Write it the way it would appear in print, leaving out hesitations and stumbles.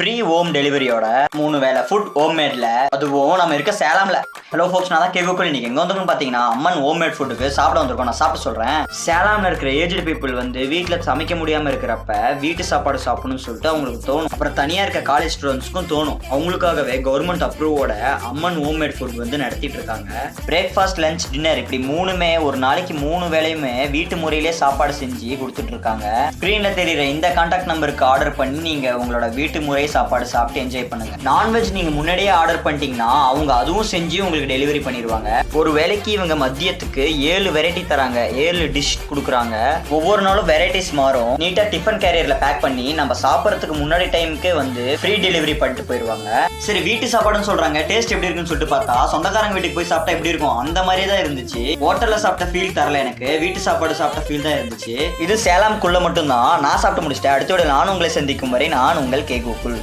Free home டெலிவரியோட 3 வேளை food ஹோம்மேட்ல, அதுவும் நம்ம இருக்க சேலம்ல. ஹலோ ஃபோக்ஸ், நான் தான் கேட்கக்கூட. இன்னைக்கு எங்க வந்துருக்கோம் பாத்தீங்கன்னா அம்மன் ஹோம்மேட் ஃபுட்டுக்கு சாப்பிட வந்திருக்கோம். நான் சாப்பிட சொல்றேன். சேலம்ல இருக்கிற ஏஜ்டு பீப்புள் வந்து வீட்டுல சமைக்க முடியாம இருக்கிறப்ப வீட்டு சாப்பாடு சாப்பிடணும்னு சொல்லிட்டு அவங்களுக்கு தோணும். அப்புறம் தனியா இருக்க காலேஜ் ஸ்டூடெண்ட்ஸ்க்கும் தோணும். அவங்களுக்காகவே கவர்மெண்ட் அப்ரூவோட அம்மன் ஹோம்மேட் ஃபுட் வந்து நடத்திட்டு இருக்காங்க. பிரேக்ஃபாஸ்ட், லஞ்ச், டின்னர் இப்படி 3மே ஒரு நாளைக்கு 3 வேளையுமே வீட்டு முறையிலே சாப்பாடு செஞ்சு கொடுத்துட்டு இருக்காங்க. ஸ்கிரீன்ல தெரியுற இந்த கான்டாக்ட் நம்பருக்கு ஆர்டர் பண்ணி நீங்க உங்களோட வீட்டு முறை சாப்பாடு சாப்பிட்டு என்ஜாய் பண்ணுங்க. நான்வெஜ் நீங்க முன்னாடியே ஆர்டர் பண்ணிட்டீங்கன்னா அவங்க அதுவும் செஞ்சு உங்களுக்கு டெலிவரி பண்ணிடுவாங்க. ஒரு வேளைக்கு இவங்க மதியத்துக்கு 7 வெரைட்டி தராங்க. 7 டிஷ் கொடுக்குறாங்க. ஒவ்வொரு நாளும் வெரைட்டிஸ் மாறும். நீட்டா டிஃபன் கேரியர்ல பேக் பண்ணி நம்ம சாப்பிட்றதுக்கு முன்னாடி டைமுக்கு வந்து ஃப்ரீ டெலிவரி பண்ணிட்டு போயிடுவாங்க. சரி, வீட்டு சாப்பாடுன்னு சொல்றாங்க, டேஸ்ட் எப்படி இருக்குன்னு சொல்லிட்டு பார்த்தா சொந்தக்காரங்க வீட்டுக்கு போய் சாப்பிட்டா எப்படி இருக்கும் அந்த மாதிரியே தான் இருந்துச்சு. ஹோட்டல்ல சாப்பிட்ட ஃபீல் தரல எனக்கு, வீட்டு சாப்பாடு சாப்பிட்ட ஃபீல் தான் இருந்துச்சு. இது சேலம்குள்ள மட்டும்தான். நான் சாப்பிட்டு முடிச்சிட்டேன். அடுத்த நானும் உங்களை சந்திக்கும் வரை நான் உங்கள் கேகோகுல்.